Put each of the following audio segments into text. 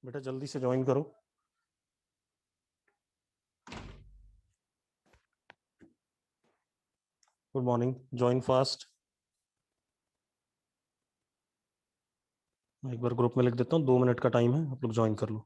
बेटा जल्दी से ज्वाइन करो। Good morning. Join fast. मैं एक बार ग्रुप में लिख देता हूँ, 2 मिनट का टाइम है, आप लोग ज्वाइन कर लो।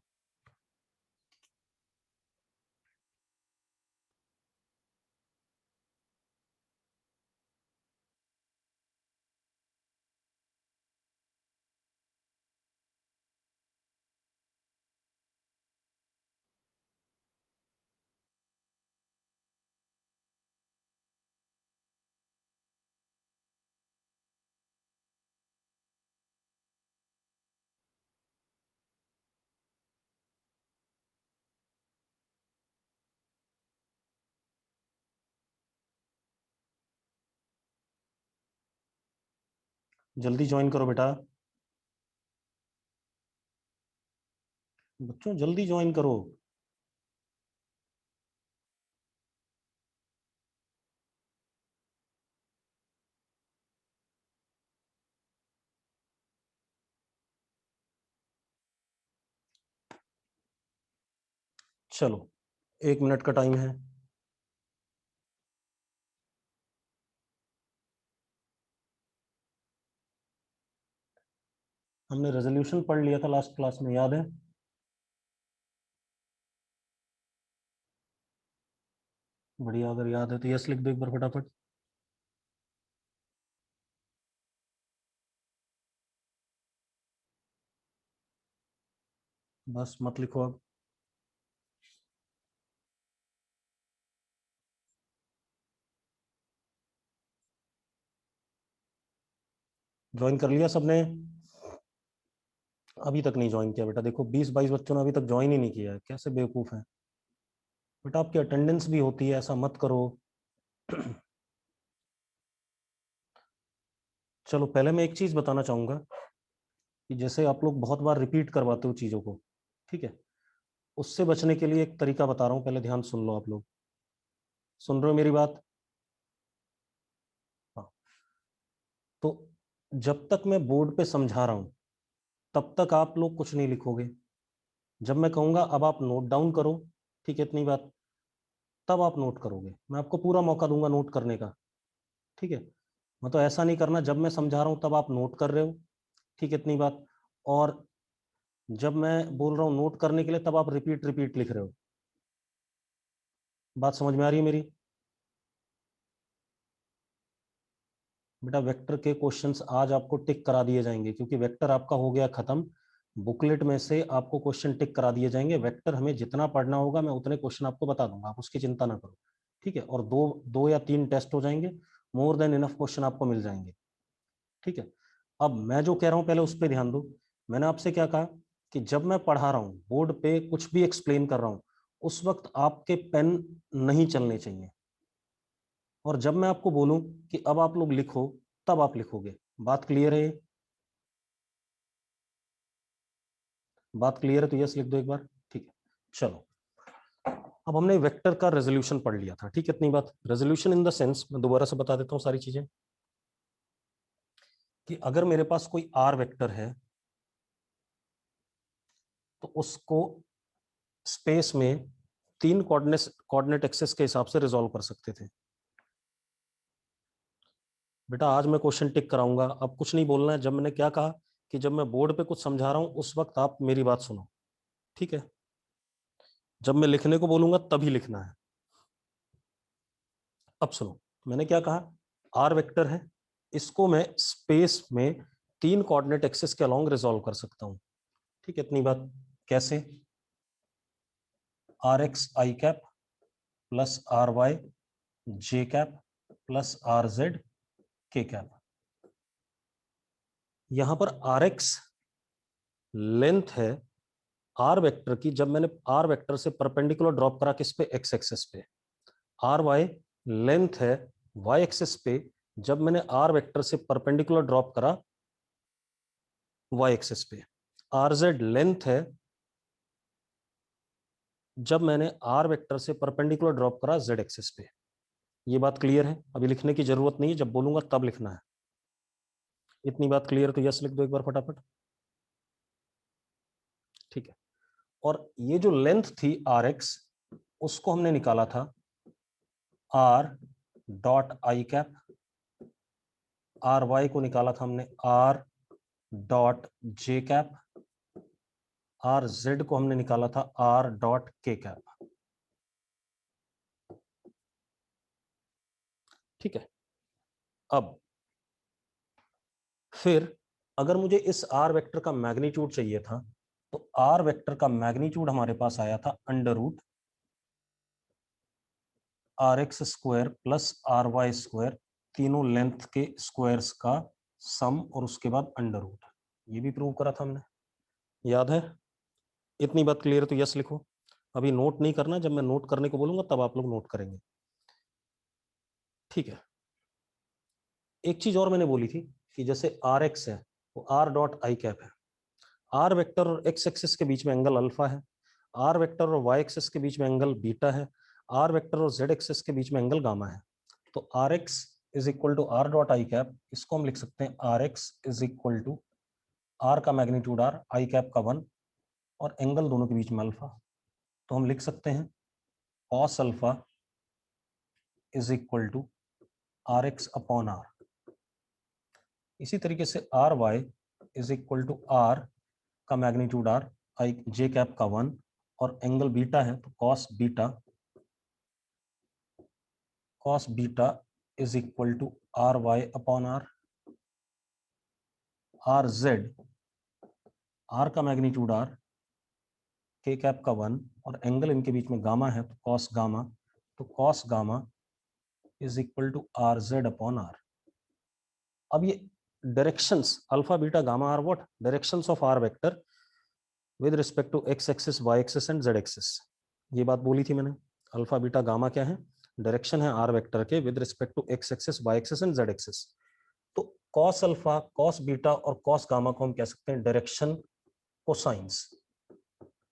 जल्दी ज्वाइन करो बेटा। बच्चों जल्दी ज्वाइन करो। चलो, 1 मिनट का टाइम है। हमने रेजोल्यूशन पढ़ लिया था लास्ट क्लास में, याद है? बढ़िया, अगर याद है तो यस लिख दो एक बार फटाफट। बस मत लिखो अब। ज्वाइन कर लिया सबने? अभी तक नहीं ज्वाइन किया बेटा, देखो 20-22 बच्चों ने अभी तक ज्वाइन ही नहीं किया है, कैसे बेवकूफ है। बेटा आपकी अटेंडेंस भी होती है, ऐसा मत करो। चलो, पहले मैं एक चीज बताना चाहूंगा कि जैसे आप लोग बहुत बार रिपीट करवाते हो चीजों को, ठीक है, उससे बचने के लिए एक तरीका बता रहा हूं, पहले ध्यान सुन लो। आप लोग सुन रहे हो मेरी बात? हाँ। तो जब तक मैं बोर्ड पे समझा रहा हूं तब तक आप लोग कुछ नहीं लिखोगे। जब मैं कहूंगा अब आप नोट डाउन करो, ठीक है, इतनी बात, तब आप नोट करोगे। मैं आपको पूरा मौका दूंगा नोट करने का, ठीक है। मैं तो ऐसा नहीं करना जब मैं समझा रहा हूं तब आप नोट कर रहे हो, ठीक है, इतनी बात। और जब मैं बोल रहा हूं नोट करने के लिए तब आप रिपीट रिपीट लिख रहे हो। बात समझ में आ रही है मेरी? बेटा वेक्टर के क्वेश्चंस आज आपको टिक करा दिए जाएंगे, क्योंकि वेक्टर आपका हो गया खत्म। बुकलेट में से आपको क्वेश्चन टिक करा दिए जाएंगे। वेक्टर हमें जितना पढ़ना होगा मैं उतने क्वेश्चन आपको बता दूंगा, आप उसकी चिंता ना करो, ठीक है। और दो दो या तीन टेस्ट हो जाएंगे, मोर देन इनफ क्वेश्चन आपको मिल जाएंगे, ठीक है। अब मैं जो कह रहा हूं पहले उस पर ध्यान दो। मैंने आपसे क्या कहा कि जब मैं पढ़ा रहा हूं, बोर्ड पे कुछ भी एक्सप्लेन कर रहा हूं, उस वक्त आपके पेन नहीं चलने चाहिए। और जब मैं आपको बोलूं कि अब आप लोग लिखो, तब आप लिखोगे। बात क्लियर है? बात क्लियर है तो यस लिख दो एक बार, ठीक है। चलो, अब हमने वेक्टर का रेजोल्यूशन पढ़ लिया था, ठीक है, इतनी बात। रेजोल्यूशन इन द सेंस, मैं दोबारा से बता देता हूँ सारी चीजें, कि अगर मेरे पास कोई आर वेक्टर है तो उसको स्पेस में तीन कोऑर्डिनेट कोऑर्डिनेट एक्सेस के हिसाब से रिजॉल्व कर सकते थे। बेटा आज मैं क्वेश्चन टिक कराऊंगा, अब कुछ नहीं बोलना है। जब मैंने क्या कहा कि जब मैं बोर्ड पे कुछ समझा रहा हूं उस वक्त आप मेरी बात सुनो, ठीक है। जब मैं लिखने को बोलूंगा तभी लिखना है। अब सुनो, मैंने क्या कहा, आर वेक्टर है, इसको मैं स्पेस में तीन कोऑर्डिनेट एक्सेस के अलोंग रिजॉल्व कर सकता हूं, ठीक है, इतनी बात। कैसे? R X I cap plus R Y J cap plus R Z K cap. यहां पर आर एक्स लेंथ है आर वेक्टर की, जब मैंने आर वेक्टर से परपेंडिकुलर ड्रॉप करा किस पे, एक्स एक्सेस पे। आर वाई लेंथ है वाई एक्सेस पे, जब मैंने आर वेक्टर से परपेंडिकुलर ड्रॉप करा वाई एक्सेस पे। आर जेड लेंथ है जब मैंने आर वेक्टर से परपेंडिकुलर ड्रॉप करा जेड एक्सेस पे। ये बात क्लियर है? अभी लिखने की जरूरत नहीं है, जब बोलूंगा तब लिखना है। इतनी बात क्लियर है तो यस लिख दो एक बार फटाफट, ठीक है। और ये जो लेंथ थी आर एक्स उसको हमने निकाला था R dot I cap, R Y को निकाला था हमने R dot J cap, R Z को हमने निकाला था आर डॉट के कैप। ठीक है। अब फिर अगर मुझे इस आर वेक्टर का मैग्नीट्यूड चाहिए था तो आर वेक्टर का मैग्नीट्यूड हमारे पास आया था under root R X square plus R Y square, तीनों लेंथ के स्क्वायर्स का सम और उसके बाद अंडर रूट। ये भी प्रूव करा था हमने, याद है? इतनी बात क्लियर? तो यस लिखो। अभी नोट नहीं करना, जब मैं नोट करने को बोलूंगा तब आप लोग नोट करेंगे। ठीक है। एक चीज और मैंने बोली थी कि जैसे आर एक्स है वो आर डॉट आई कैप है, आर वेक्टर और एक्स एक्सिस के बीच में एंगल अल्फा है, आर वेक्टर और वाई एक्सिस के बीच में एंगल बीटा है, आर वेक्टर और जेड एक्सिस के बीच में एंगल गामा है। तो R X is equal to R dot I cap, इसको हम लिख सकते हैं R X is equal to R का मैग्नीट्यूड आर, आई कैप का 1 और एंगल दोनों के बीच में अल्फा। तो हम लिख सकते हैं cos alpha is equal to R X upon R. इसी तरीके से R Y is equal to R का magnitude R, I J cap का 1 और एंगल बीटा है तो cos beta is equal to R Y upon R. R Z, R का magnitude R, K cap का 1 और एंगल इनके बीच में गामा है तो कॉस गामा, तो cos gamma is equal to R Z upon R. अब ये directions alpha beta gamma are what? Directions of R vector with respect to X axis, Y axis and Z axis. ये बात बोली थी मैंने। Alpha beta gamma क्या है? Direction है आर वेक्टर के with respect to X axis, Y axis and Z axis. तो कॉस अल्फा, कॉस बीटा और कॉस गामा को हम कह सकते हैं डायरेक्शन कोसाइंस,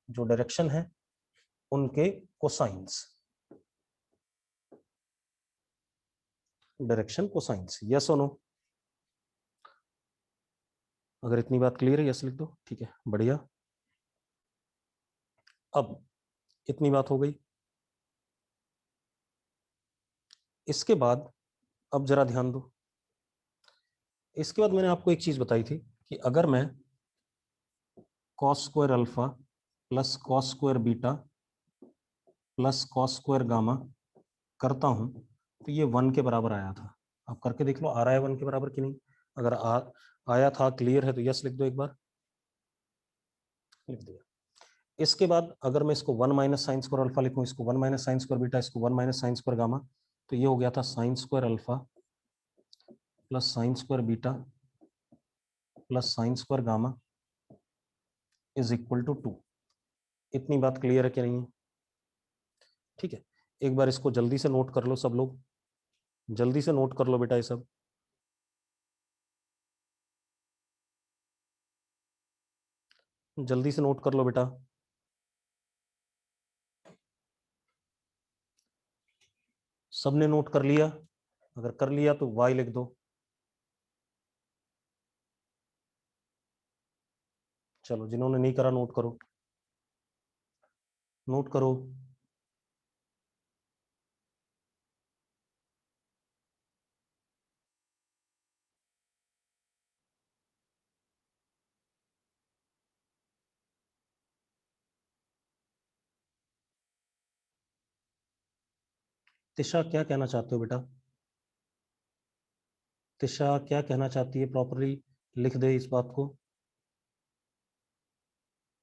जो डायरेक्शन है उनके कोसाइंस, डायरेक्शन कोसाइंस। यस और नो? अगर इतनी बात क्लियर है यस लिख दो। ठीक है, बढ़िया। अब इतनी बात हो गई। इसके बाद अब जरा ध्यान दो, इसके बाद मैंने आपको एक चीज बताई थी कि अगर मैं cos square alpha plus cos square beta plus cos square gamma करता हूं तो ये 1 के बराबर आया था। आप करके देख लो आ रहा है 1 के बराबर कि नहीं। अगर आया था, क्लियर है तो यस लिख दो एक बार। लिख दिया। इसके बाद अगर मैं इसको 1 माइनस साइन स्क्वायर अल्फा लिखूं, इसको 1 माइनस साइन स्क्वायर बीटा, इसको 1 माइनस साइन स्क्वायर गामा, तो ये हो गया था sine square alpha plus sine square beta plus sine square gamma is equal to 2। इतनी बात क्लियर है कि नहीं है? ठीक है, एक बार इसको जल्दी से नोट कर लो सब लोग, जल्दी से नोट कर लो बेटा ये सब। जल्दी से नोट कर लो बेटा। सबने नोट कर लिया? अगर कर लिया तो वाई लिख दो। चलो, जिन्होंने नहीं करा नोट करो, नोट करो। तिशा क्या कहना चाहते हो बेटा? तिशा क्या कहना चाहती है? प्रॉपरली लिख दे इस बात को।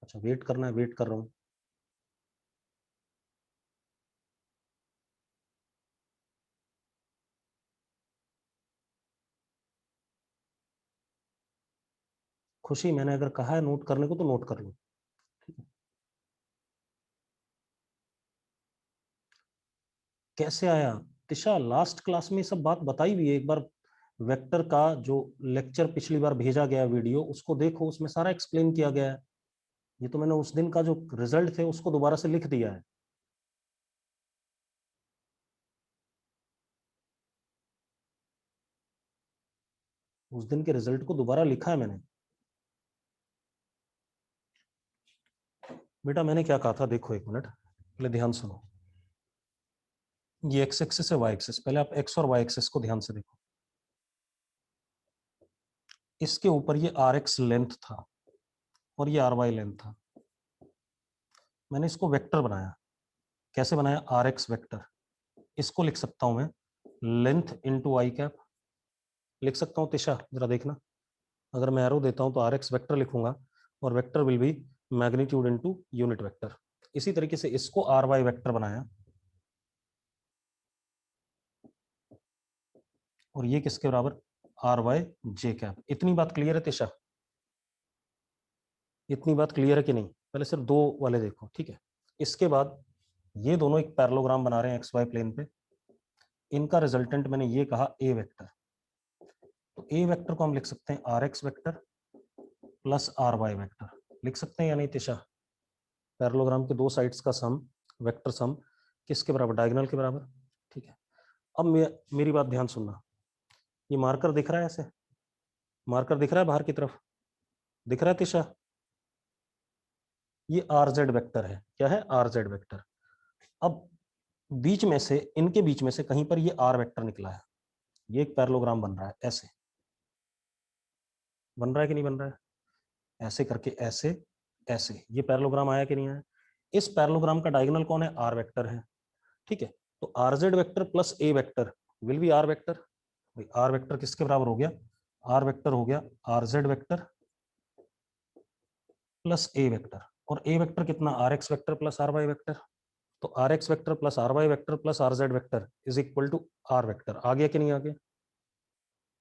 अच्छा, वेट करना है, वेट कर रहा हूँ। खुशी, मैंने अगर कहा है नोट करने को तो नोट कर लो। कैसे आया? तिशा, लास्ट क्लास में सब बात बताई हुई है। एक बार वेक्टर का जो लेक्चर पिछली बार भेजा गया वीडियो उसको देखो, उसमें सारा एक्सप्लेन किया गया है। ये तो मैंने उस दिन का जो रिजल्ट थे उसको दोबारा से लिख दिया है। उस दिन के रिजल्ट को दोबारा लिखा है मैंने। बेटा मैंने क्या कहा था, देखो एक मिनट पहले ध्यान सुनो। ये एक्स एक्सिस है, वाई एक्सिस, पहले आप एक्स और वाई एक्सिस को ध्यान से देखो। इसके ऊपर ये आर एक्स लेंथ था और ये आर वाई लेंथ था। मैंने इसको वेक्टर बनाया। कैसे बनाया? R X vector. इसको लिख सकता हूं मैं लेंथ इंटू आई कैप, लिख सकता हूं तिशा, जरा देखना। अगर मैं एरो देता हूं तो आर एक्स वेक्टर लिखूंगा और vector will B magnitude into unit vector. इसी तरीके से इसको आर वाई वेक्टर बनाया और ये किसके बराबर? Are Y J cap. इतनी बात क्लियर है तिशा? इतनी बात क्लियर है कि नहीं? पहले सिर्फ दो वाले देखो, ठीक है। इसके बाद ये दोनों एक पैरेललोग्राम बना रहे हैं एक्स वाई प्लेन पे। इनका रिजल्टेंट मैंने ये कहा ए वेक्टर। तो ए वेक्टर को हम लिख सकते हैं R X vector plus R Y vector. लिख सकते हैं या नहीं तिशा? पैरेललोग्राम के दो साइड्स का सम, वेक्टर सम, किसके बराबर? डायगोनल के बराबर। ठीक है। अब मेरी बात ध्यान सुनना। ये मार्कर दिख रहा है? ऐसे मार्कर दिख रहा है बाहर की तरफ? दिख रहा है तिशा? ये आर जेड वेक्टर है। क्या है? Are Z vector. अब बीच में से, इनके बीच में से कहीं पर ये आर वेक्टर निकला है। ये एक पैरेललोग्राम बन रहा है। ऐसे बन रहा है कि नहीं बन रहा है? ऐसे करके, ऐसे ऐसे, ये पैरेललोग्राम आया कि नहीं आया? इस पैरेललोग्राम का डायगोनल कौन है? आर वेक्टर है। ठीक है। तो R Z vector plus A vector will be R vector. R vector किसके बराबर हो गया? आर वेक्टर हो गया R Z vector plus A vector. और ए वेक्टर कितना? R X vector plus R Y vector. तो R X vector plus R Y vector plus R Z vector is equal to R vector. आ गया कि नहीं आ गया?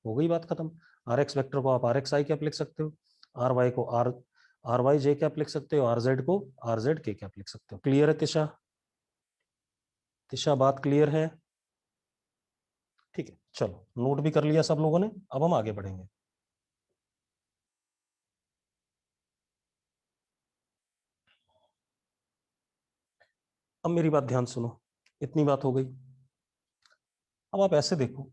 हो गई बात खत्म। आर एक्स वेक्टर को आप आर एक्स आई कैप लिख सकते हो, आर वाई को आर वाई जे कैप लिख सकते हो, आर जेड को आर जेड के कैप लिख सकते हो। क्लियर है तिशा? तिशा बात क्लियर है? ठीक है, चलो नोट भी कर लिया सब लोगों ने। अब हम आगे बढ़ेंगे। अब मेरी बात ध्यान सुनो। इतनी बात हो गई। अब आप ऐसे देखो,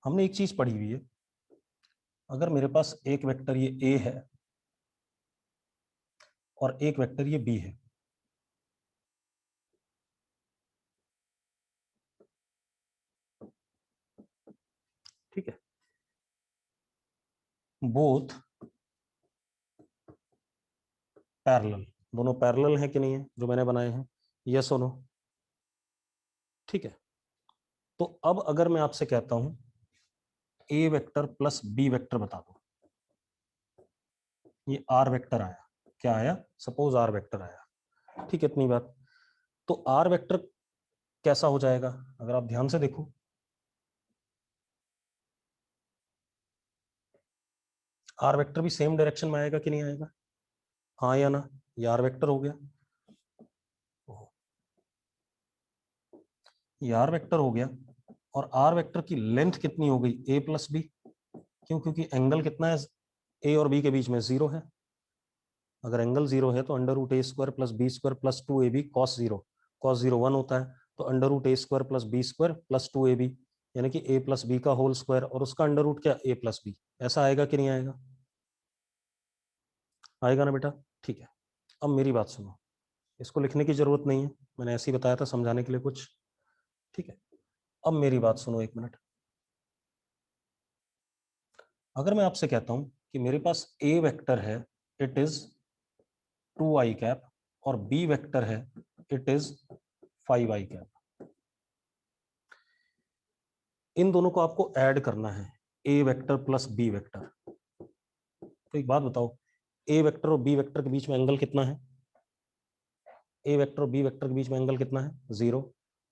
हमने एक चीज पढ़ी हुई है। अगर मेरे पास एक वेक्टर ये ए है और एक वेक्टर ये बी है, ठीक है, बोथ पैरेलल, दोनों पैरेलल है कि नहीं है जो मैंने बनाए हैं? यस और नो? ठीक है। तो अब अगर मैं आपसे कहता हूं ए वेक्टर प्लस बी वेक्टर बता दो, ये आर वेक्टर आया। क्या आया? सपोज आर वेक्टर आया। ठीक है, इतनी बात। तो आर वेक्टर कैसा हो जाएगा? अगर आप ध्यान से देखो, आर वेक्टर भी सेम डायरेक्शन में आएगा कि नहीं आएगा? हाँ या ना? ये आर वेक्टर हो गया, ये आर वेक्टर हो गया। और आर वेक्टर की लेंथ कितनी हो गई? ए प्लस बी। क्यों? क्योंकि एंगल कितना है ए और बी के बीच में? जीरो है। अगर एंगल जीरो है तो under root A square plus B square plus two A B cos zero, cos zero one होता है। तो under root A square plus B square plus two A B, यानी कि ए प्लस बी का whole square और उसका under root क्या? A plus B. ऐसा आएगा कि नहीं आएगा? आएगा ना बेटा? ठीक है। अब मेरी बात सुनो, इसको लिखने की जरूरत नहीं है, मैंने ऐसे ही बताया था समझाने के लिए कुछ। ठीक है। अब मेरी बात सुनो एक मिनट। अगर मैं आपसे कहता हूं कि मेरे पास ए वेक्टर है, इट इज 2 आई कैप, और बी वेक्टर है, इट इज 5 आई कैप। इन दोनों को आपको ऐड करना है, ए वेक्टर प्लस बी वेक्टर। तो एक बात बताओ, ए वेक्टर और बी वेक्टर के बीच में एंगल कितना है? ए वेक्टर और बी वेक्टर के बीच में एंगल कितना है? जीरो।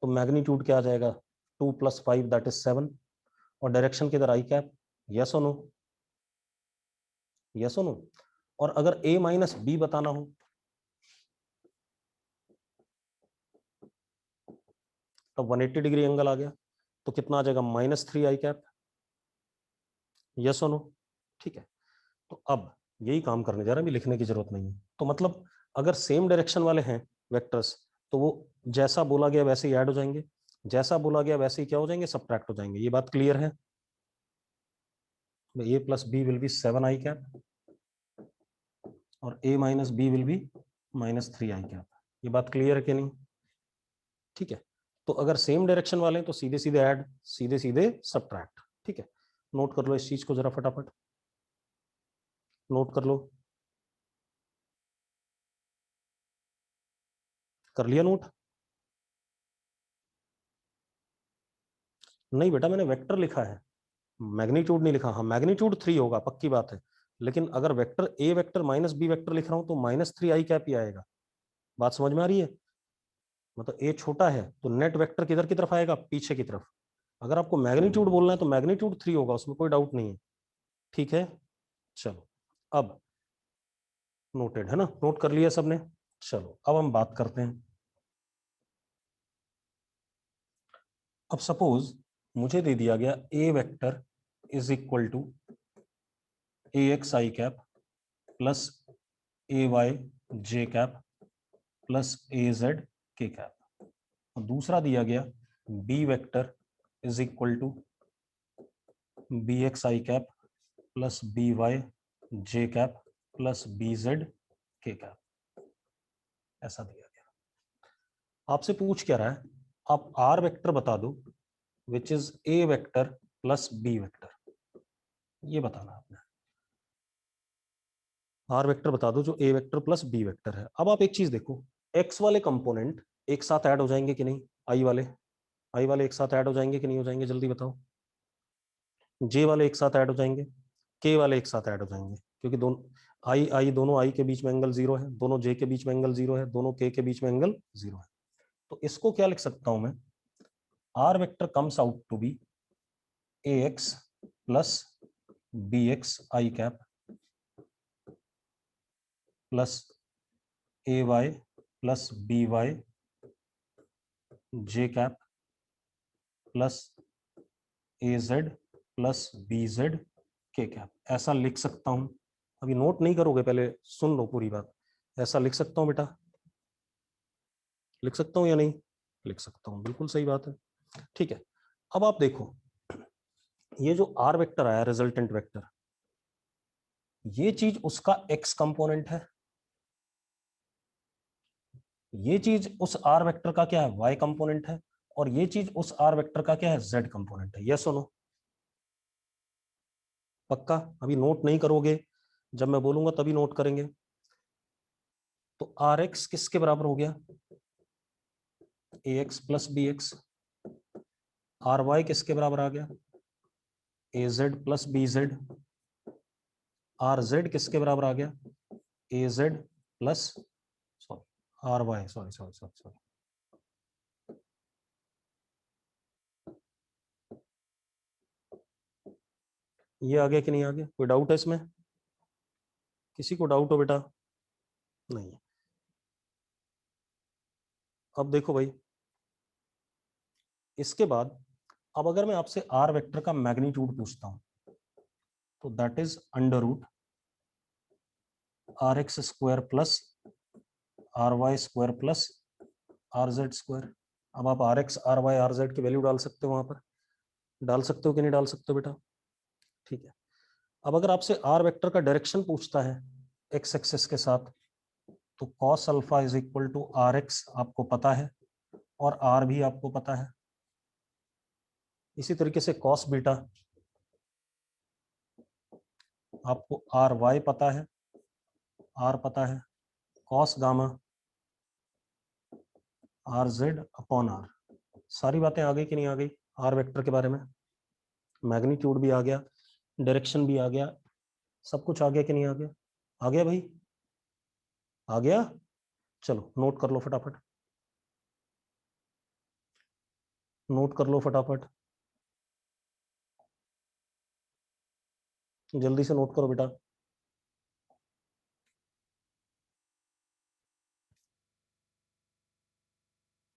तो मैग्नीट्यूड क्या आ जाएगा? 2 + 5 दैट इज 7। और डायरेक्शन किधर? आई कैप। यस और नो? यस और नो? और अगर ए माइनस बी बताना हो तो 180 डिग्री एंगल आ गया, तो कितना आ जाएगा? -3 आई कैप। यस और नो? ठीक है। तो अब यही काम करने जा रहा है, अभी लिखने की जरूरत नहीं है। तो मतलब अगर सेम डायरेक्शन वाले हैं वेक्टर्स, तो वो जैसा बोला गया वैसे ही ऐड हो जाएंगे, जैसा बोला गया वैसे ही क्या हो जाएंगे? सब्ट्रैक्ट हो जाएंगे। ये बात क्लियर है? A plus B will be 7 I cap और a minus B will be -3i cap. ये बात क्लियर है कि नहीं? ठीक है, तो अगर सेम डायरेक्शन वाले हैं तो सीधे सीधे ऐड, सीधे सीधे सब्ट्रैक्ट। ठीक है, नोट कर लो इस चीज को जरा फटाफट, नोट कर लो। कर लिया नोट? नहीं बेटा, मैंने वेक्टर लिखा है, मैग्नीट्यूड नहीं लिखा। हाँ, मैग्नीट्यूड 3 होगा, पक्की बात है, लेकिन अगर vector A vector minus B vector लिख रहा हूं तो -3i कैप ही आएगा। बात समझ में आ रही है? मतलब ए छोटा है तो नेट वेक्टर किधर की तरफ आएगा? पीछे की तरफ। अगर आपको मैग्नीट्यूड बोलना है तो मैग्नीट्यूड 3 होगा, उसमें कोई डाउट नहीं है। ठीक है, चलो अब नोटेड है ना, नोट कर लिया सबने? चलो अब हम बात करते हैं। अब सपोज मुझे दे दिया गया A vector is equal to A X I cap plus A Y J cap plus A Z K cap, और दूसरा दिया गया B vector is equal to B X I cap plus B Y J cap plus B Z K cap. ऐसा दिया गया। आपसे पूछ क्या रहा है? आप आर वेक्टर बता दो which is A vector plus B vector, ये बताना आपने। आर वेक्टर बता दो जो A vector plus B vector है। अब आप एक चीज देखो, एक्स वाले कंपोनेंट एक साथ ऐड हो जाएंगे कि नहीं? आई वाले एक साथ ऐड हो जाएंगे कि नहीं हो जाएंगे? जल्दी बताओ। जे वाले एक साथ ऐड हो जाएंगे, के वाले एक साथ ऐड हो जाएंगे, क्योंकि दोनों आई आई दोनों आई के बीच में एंगल 0 है, दोनों जे के बीच में एंगल 0 है, दोनों के बीच में एंगल 0 है। तो इसको क्या लिख सकता हूं मैं? R vector comes out to be A X plus B X I cap plus A Y plus B Y J cap plus A Z plus B Z K cap. ऐसा लिख सकता हूं। अभी नोट नहीं करोगे, पहले सुन लो पूरी बात। ऐसा लिख सकता हूं बेटा? लिख सकता हूं या नहीं? लिख सकता हूं, बिल्कुल सही बात है। ठीक है, अब आप देखो, ये जो आर वेक्टर आया रिजल्टेंट वेक्टर, ये चीज उसका एक्स कंपोनेंट है, ये चीज उस आर वेक्टर का क्या है? वाई कंपोनेंट है, और ये चीज उस आर वेक्टर का क्या है? जेड कंपोनेंट है। यस सुनो, पक्का? अभी नोट नहीं करोगे, जब मैं बोलूंगा तभी नोट करेंगे। तो आर एक्स किसके बराबर हो गया? A X plus B X. R Y किसके बराबर आ गया? A Z plus B Z. R Z किसके बराबर आ गया? A Z plus, sorry R Y, sorry sorry sorry sorry, ये आ गया कि नहीं आ गया? कोई डाउट है इसमें? किसी को डाउट हो बेटा? नहीं है। अब देखो भाई, इसके बाद अब अगर मैं आपसे आर वेक्टर का मैग्नीट्यूड पूछता हूं तो that is under root R X square plus R Y square plus R Z square. अब आप R X R Y R Z की वैल्यू डाल सकते हो, वहां पर डाल सकते हो कि नहीं डाल सकते हो बेटा? ठीक है, अब अगर आपसे आर वेक्टर का डायरेक्शन पूछता है एक्स एक्सिस के साथ, तो cos alpha is equal to R X आपको पता है, और आर भी आपको पता है। इसी तरीके से कॉस बीटा आपको आर वाई पता है, आर पता है, cos gamma R Z upon R. सारी बातें आ गई कि नहीं आ गई आर वेक्टर के बारे में? मैग्नीट्यूड भी आ गया, डायरेक्शन भी आ गया, सब कुछ आ गया कि नहीं आ गया? आ गया भाई? आ गया? चलो नोट कर लो फटाफट, नोट कर लो फटाफट, जल्दी से नोट करो बेटा।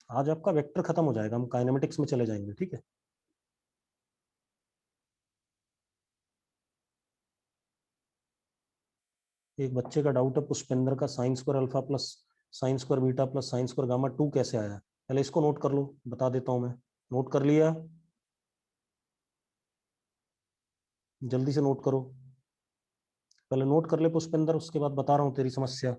आज आपका वेक्टर खत्म हो जाएगा, हम काइनेमेटिक्स में चले जाएंगे। ठीक है, एक बच्चे का डाउट है पुष्पेंद्र का, sign square alpha plus sine square beta plus sine square gamma 2 कैसे आया? पहले इसको नोट कर लो, बता देता हूं मैं। नोट कर लिया? जल्दी से नोट करो। पहले नोट कर ले पुष्पेंद्र, उसके बाद बता रहा हूं तेरी समस्या।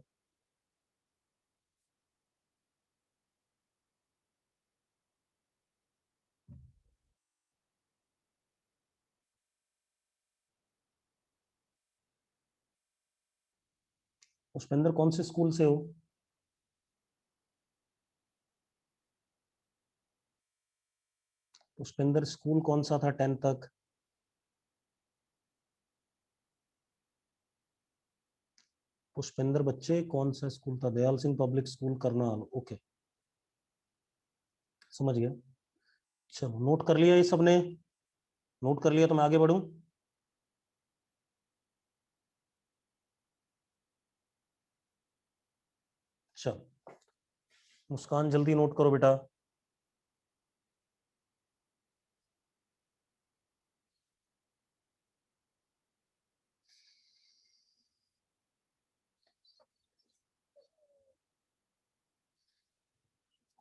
पुष्पेंद्र कौन से स्कूल से हो? पुष्पेंद्र स्कूल कौन सा था 10th तक? पुष्पेंद्र बच्चे कौन सा स्कूल था? Dayal Singh public school Karnal, okay समझ गया। चलो नोट कर लिया ये सबने? नोट कर लिया तो मैं आगे बढ़ूं? चलो मुस्कान जल्दी नोट करो बेटा।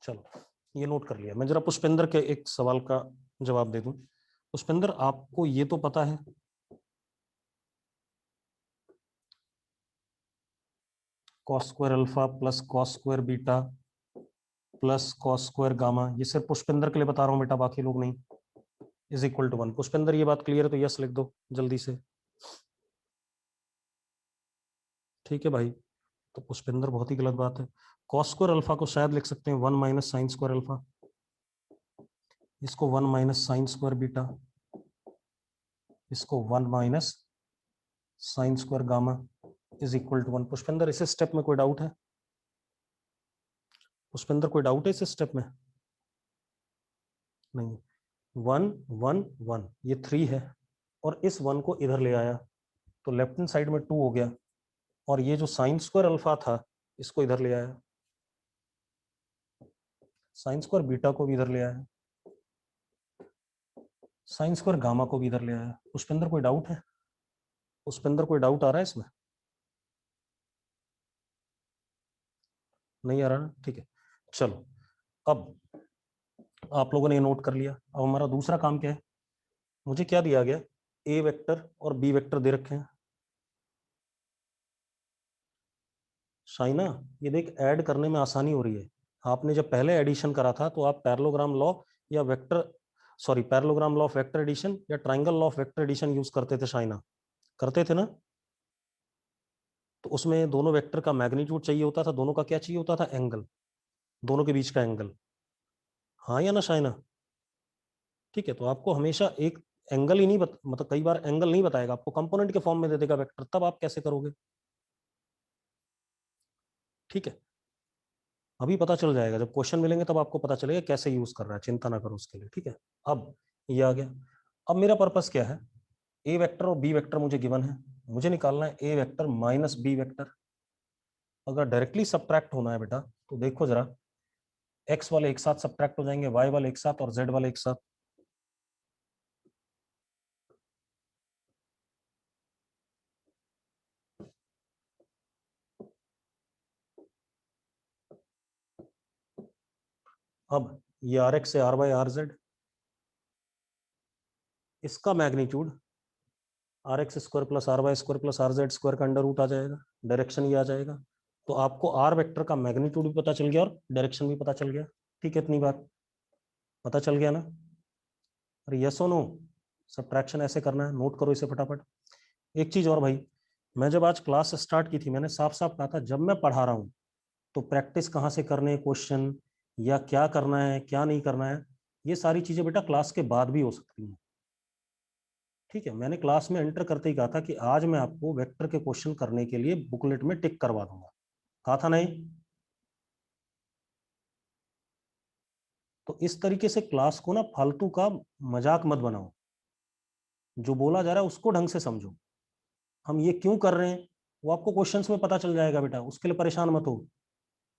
चलो ये नोट कर लिया। मैं जरा पुष्पेंद्र के एक सवाल का जवाब दे दूं। पुष्पेंद्र आपको ये तो पता है cos square alpha plus cos square beta plus cos square gamma, ये सिर्फ पुष्पेंद्र के लिए बता रहा हूँ बेटा, बाकी लोग नहीं, इज इक्वल टू 1। पुष्पेंद्र ये बात क्लियर है तो यस लिख दो जल्दी से। ठीक है भाई, तो पुष्पेंद्र बहुत ही गलत बात है। कॉस स्क्वायर अल्फा को शायद लिख सकते हैं 1 माइनस साइन स्क्वायर अल्फा, इसको 1 माइनस साइन स्क्वायर बीटा, इसको 1 minus sine square gamma is equal to 1। Pushpendra इस स्टेप में कोई डाउट है? पुष्पेंद्र कोई डाउट है इस स्टेप में? नहीं। 1 1 1 ये 3 है, और इस 1 को इधर ले आया तो लेफ्ट हैंड साइड में 2 हो गया, और ये जो साइन स्क्वायर अल्फा था इसको इधर ले आया, साइन स्क्वायर बीटा को भी इधर ले आया, साइन स्क्वायर गामा को भी इधर ले आया। पुष्पेंद्र कोई डाउट है? पुष्पेंद्र कोई डाउट आ रहा है इसमें? नहीं आ रहा ना, ठीक है। चलो अब आप लोगों ने ये नोट कर लिया। अब हमारा दूसरा काम क्या है? मुझे क्या दिया गया? ए वेक्टर और बी वेक्टर दे रखे हैं। शाइना ये देख, ऐड करने में आसानी हो रही है। आपने जब पहले एडिशन करा था तो आप पैरेललोग्राम लॉ या vector, sorry parallelogram law of vector addition या triangle law of vector addition use करते थे शाइना, करते थे ना? तो उसमें दोनों वेक्टर का मैग्नीट्यूड चाहिए होता था, दोनों का क्या चाहिए होता था? एंगल, दोनों के बीच का एंगल। हाँ या ना शाइना? ठीक है, तो आपको हमेशा एक एंगल ही नहीं मतलब कई बार एंगल नहीं बताएगा आपको, कंपोनेंट के फॉर्म में दे देगा वेक्टर, तब आप कैसे करोगे? ठीक है, अभी पता चल जाएगा, जब क्वेश्चन मिलेंगे तब आपको पता चलेगा कैसे यूज कर रहा है, चिंता ना करो उसके लिए। ठीक है, अब ये आ गया। अब मेरा पर्पस क्या है? ए वेक्टर और बी वेक्टर मुझे गिवन है, मुझे निकालना है ए वेक्टर माइनस बी वेक्टर। अगर डायरेक्टली सब्ट्रैक्ट होना है बेटा तो देखो जरा, एक्स वाले एक साथ सब्ट्रैक्ट हो जाएंगे, वाई वाले एक साथ और जेड वाले एक साथ। अब ये आर एक्स से आर वाई आर जेड, इसका magnitude R X square plus R Y square plus R Z square का अंडर रूट आ जाएगा, डायरेक्शन ये आ जाएगा। तो आपको आर वेक्टर का मैग्नीट्यूड भी पता चल गया और डायरेक्शन भी पता चल गया। ठीक है, इतनी बात पता चल गया ना? अरे यस और नो, सब्ट्रैक्शन ऐसे करना है, नोट करो इसे फटाफट। एक चीज और भाई, मैं जब आज क्लास स्टार्ट की थी मैंने साफ साफ कहा था जब मैं पढ़ा रहा हूँ तो प्रैक्टिस कहाँ से करने क्वेश्चन, या क्या करना है क्या नहीं करना है, ये सारी चीजें बेटा क्लास के बाद भी हो सकती हैं। ठीक है, मैंने क्लास में एंटर करते ही कहा था कि आज मैं आपको वेक्टर के क्वेश्चन करने के लिए बुकलेट में टिक करवा दूंगा, कहा था नहीं? तो इस तरीके से क्लास को ना फालतू का मजाक मत बनाओ, जो बोला जा रहा है उसको ढंग से समझो। हम ये क्यों कर रहे हैं वो आपको क्वेश्चंस में पता चल जाएगा बेटा, उसके लिए परेशान मत हो।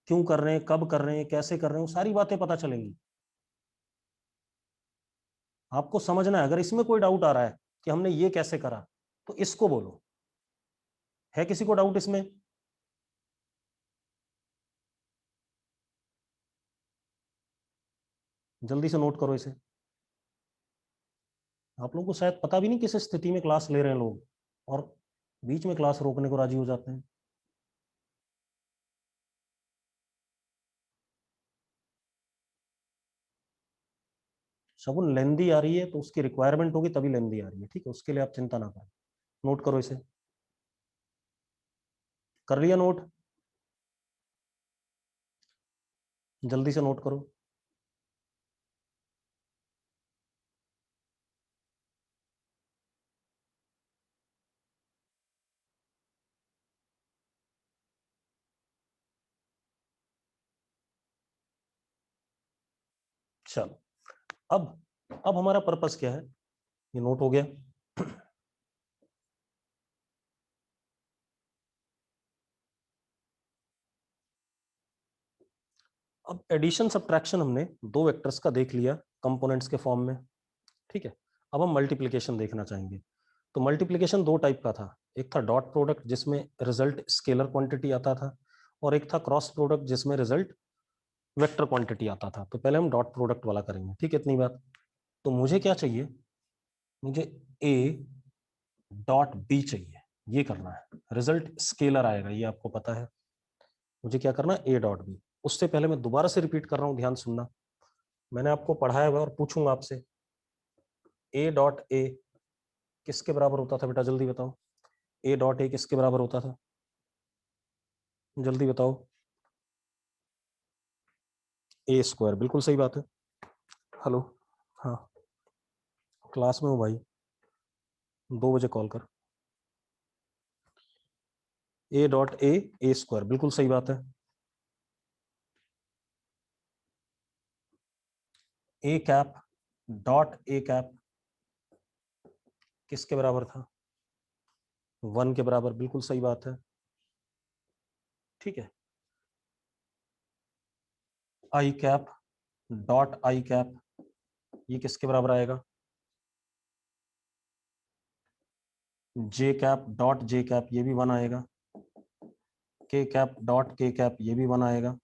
क्यों कर रहे हैं, कब कर रहे हैं, कैसे कर रहे हैं, वो सारी बातें पता चलेंगी। आपको समझना है, अगर इसमें कोई डाउट आ रहा है कि हमने ये कैसे करा तो इसको बोलो। है किसी को डाउट इसमें? जल्दी से नोट करो इसे। आप लोगों को शायद पता भी नहीं किस स्थिति में क्लास ले रहे हैं लोग, और बीच में क्लास रोकने को राजी हो जाते हैं। शगुन लेंदी आ रही है तो उसकी रिक्वायरमेंट होगी तभी लेंदी आ रही है, ठीक है, उसके लिए आप चिंता ना करें। नोट करो इसे। कर लिया नोट? जल्दी से नोट करो। चलो, अब हमारा पर्पस क्या है, ये नोट हो गया। अब एडिशन सब्ट्रैक्शन हमने दो वेक्टर्स का देख लिया कंपोनेंट्स के फॉर्म में, ठीक है। अब हम मल्टीप्लिकेशन देखना चाहेंगे। तो मल्टीप्लिकेशन दो टाइप का था, एक था डॉट प्रोडक्ट जिसमें रिजल्ट स्केलर क्वांटिटी आता था, और एक था क्रॉस प्रोडक्ट जिसमें रिजल्ट वेक्टर क्वांटिटी आता था। तो पहले हम डॉट प्रोडक्ट वाला करेंगे, ठीक है, इतनी बात। तो मुझे क्या चाहिए, मुझे ए डॉट बी चाहिए, ये करना है। रिजल्ट स्केलर आएगा, ये आपको पता है। मुझे क्या करना है, ए डॉट बी। उससे पहले मैं दोबारा से रिपीट कर रहा हूं, ध्यान सुनना। मैंने आपको पढ़ाया हुआ और पूछूंगा आपसे, ए डॉट ए किसके बराबर होता था बेटा, जल्दी बताओ। ए डॉट ए किसके बराबर होता था, जल्दी बताओ। ए स्क्वायर, बिल्कुल सही बात है। हेलो, हाँ, क्लास में हूँ भाई, 2 बजे कॉल कर। ए डॉट ए, ए स्क्वायर, बिल्कुल सही बात है। A cap dot A cap किसके बराबर था, 1 के बराबर, बिल्कुल सही बात है, ठीक है। आई कैप डॉट आई कैप ये किसके बराबर आएगा, जे कैप डॉट जे कैप ये भी 1 आएगा, के कैप डॉट के कैप ये भी 1 आएगा।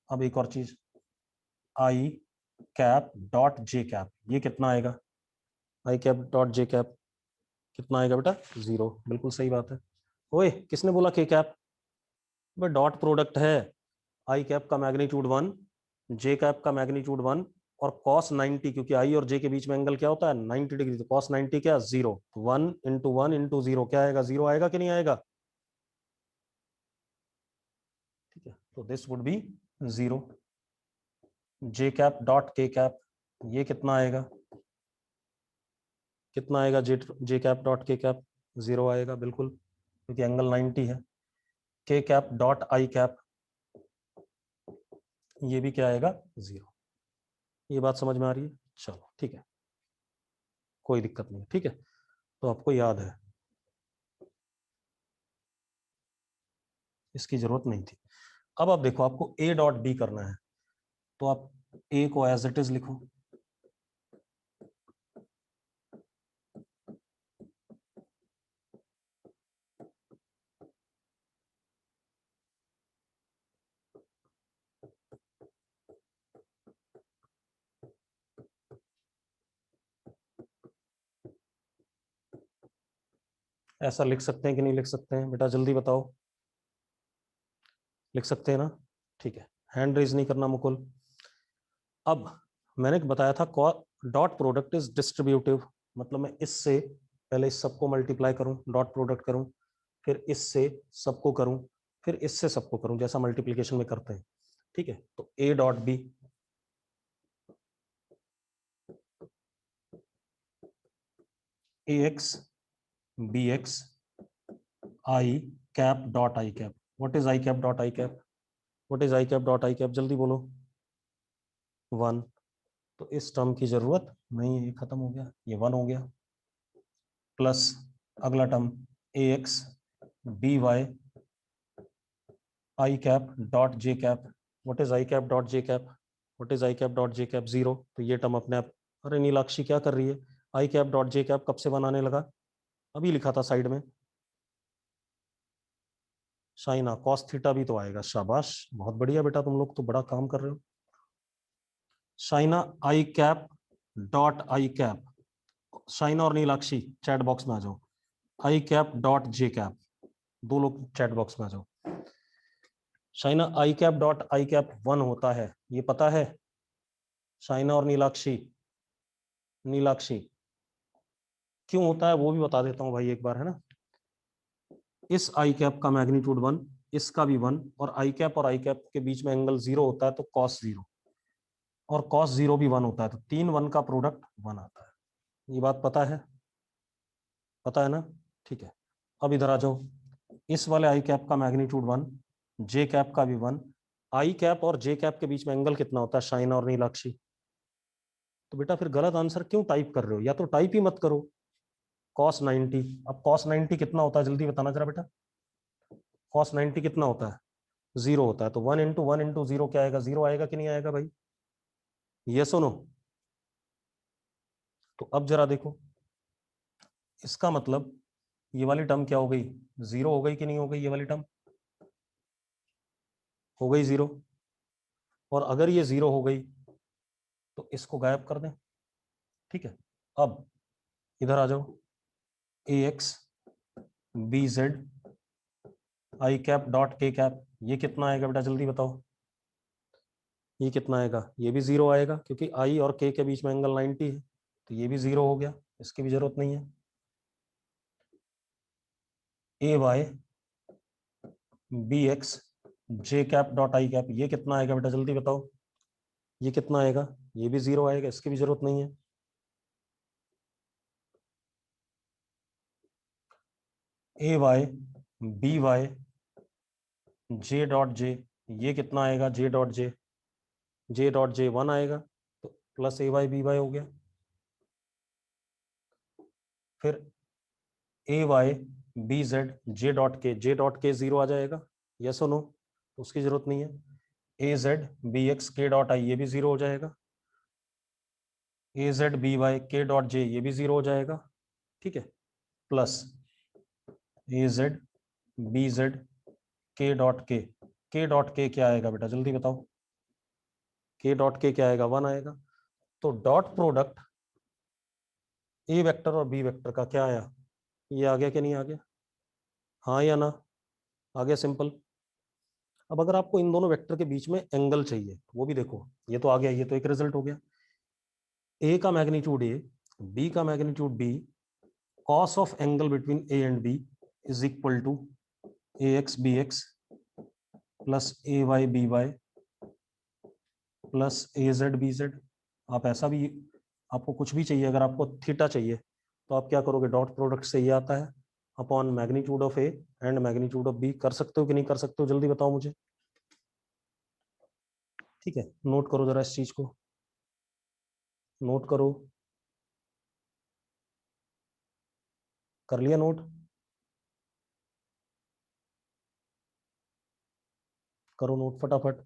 अब एक और चीज, आई कैप डॉट जे कैप ये कितना आएगा, आई कैप डॉट जे कैप कितना आएगा बेटा, 0, बिल्कुल सही बात है। ओए, किसने बोला के कैप, भाई डॉट प्रोडक्ट है। आई कैप का मैग्नीट्यूड 1, जे कैप का मैग्नीट्यूड 1, और कॉस 90, क्योंकि आई और जे के बीच में एंगल क्या होता है, 90 डिग्री, तो कॉस 90 क्या, 0। 1 × 1 × 0 क्या आएगा, 0 आएगा कि नहीं आएगा, ठीक है। तो this would be 0। J cap dot K cap ये कितना आएगा, कितना आएगा, जे जे कैप डॉट के कैप 0 आएगा, बिल्कुल, क्योंकि एंगल 90 है। के कैप डॉट आई कैप ये भी क्या आएगा, 0। ये बात समझ में आ रही है, चलो ठीक है, कोई दिक्कत नहीं, ठीक है। तो आपको याद है, इसकी जरूरत नहीं थी। अब आप देखो, आपको ए डॉट बी करना है, तो आप ए को एज इट इज लिखो। ऐसा लिख सकते हैं कि नहीं लिख सकते हैं बेटा, जल्दी बताओ, लिख सकते हैं ना, ठीक है। हैंड रेज नहीं करना मुकुल। अब मैंने बताया था डॉट प्रोडक्ट इज डिस्ट्रीब्यूटिव, मतलब मैं इससे पहले इस सबको मल्टीप्लाई करूं, डॉट प्रोडक्ट करूं, फिर इससे सबको करूं, फिर इससे सबको करूं, जैसा मल्टीप्लिकेशन में करते हैं, ठीक है। तो A dot B, A X B X I cap dot I cap, what is I cap dot I cap, what is I cap dot I cap, जल्दी बोलो, 1। तो इस टर्म की जरूरत नहीं है, ये खत्म हो गया, ये 1 हो गया, प्लस अगला term A X B Y I cap dot J cap, what is I cap dot J cap, what is I cap dot J cap, 0। तो ये टर्म अपने आप, अरे नीलाक्षी क्या कर रही है, आई कैप डॉट जे कैप कब से बनाने लगा, अभी लिखा था साइड में। साइना कॉस थीटा भी तो आएगा, शाबाश, बहुत बढ़िया बेटा, तुम लोग तो बड़ा काम कर रहे हो। Saina I cap dot I cap, Shaina और नीलाक्षी चैट बॉक्स में आ जाओ। I cap dot J cap, दो लोग चैट बॉक्स में आ जाओ। Shaina, I cap dot I cap 1 होता है, ये पता है? शाइना और नीलाक्षी, नीलाक्षी क्यों होता है वो भी बता देता हूँ भाई एक बार, है ना। इस आई कैप का मैग्नीट्यूड 1, इसका भी 1, और आई कैप के बीच में एंगल 0 होता है तो कॉस 0, और कॉस 0 भी 1 होता है, तो 3 1 का प्रोडक्ट 1 आता है। ये बात पता है? पता है ना? ठीक है। अब इधर आ जाओ। इस वाले आई कैप का मैग्नीट्यूड 1, जे कैप का भी 1। आई कैप और जे कैप के बीच में एंगल कितना होता है शाइना और नीलाक्षी? तो बेटा फिर गलत आंसर क्यों टाइप कर रहे हो? या तो टाइप ही मत करो। कॉस 90। अब कॉस 90 कितना होता है जल्दी बताना जरा बेटा। कॉस 90 कितना होता है? 0 होता है। तो 1 इंटू क्या आएगा? 0 आएगा कि नहीं आएगा भाई? ये सुनो। तो अब जरा देखो, इसका मतलब ये वाली टर्म क्या हो गई? 0 हो गई कि नहीं हो गई? ये वाली टर्म हो गई 0। और अगर ये 0 हो गई तो इसको गायब कर दें। ठीक है। अब इधर आ जाओ। A X B Z I cap dot K cap, ये कितना आएगा बेटा जल्दी बताओ? ये कितना आएगा? ये भी 0 आएगा, क्योंकि आई और के बीच में एंगल 90 है, तो ये भी 0 हो गया, इसकी भी जरूरत नहीं है। A Y B X J cap dot I cap, ये कितना आएगा बेटा जल्दी बताओ? ये कितना आएगा? ये भी 0 आएगा, इसकी भी जरूरत नहीं है। A Y B Y J dot J, ये कितना आएगा? जे डॉट जे 1 आएगा, तो plus A Y B Y हो गया। फिर A Y B Z J dot K 0 आ जाएगा, यस और नो? तो उसकी जरूरत नहीं है। ए जेड बी एक्स के डॉट आई, ये भी 0 हो जाएगा। ए जेड बी वाई के डॉट जे, ये भी 0 हो जाएगा। ठीक है। Plus A Z B Z के डॉट के क्या आएगा बेटा जल्दी बताओ? के डॉट के क्या आएगा? 1 आएगा। तो डॉट प्रोडक्ट ए वेक्टर और बी वेक्टर का क्या आया? ये आ गया कि नहीं आ गया? हाँ या ना? आ गया, सिंपल। अब अगर आपको इन दोनों वेक्टर के बीच में एंगल चाहिए, वो भी देखो, ये तो आ गया, ये तो एक रिजल्ट हो गया। ए का मैग्नीट्यूड ए, बी का magnitude B, cos of angle between A and B is equal to A X B X plus A Y B Y plus A Z B Z. आप ऐसा भी, आपको कुछ भी चाहिए, अगर आपको थीटा चाहिए तो आप क्या करोगे? डॉट प्रोडक्ट से ये आता है upon magnitude of A and magnitude of B. कर सकते हो कि नहीं कर सकते हो जल्दी बताओ मुझे? ठीक है, नोट करो जरा इस चीज को, नोट करो। कर लिया नोट? करो नोट फटाफट।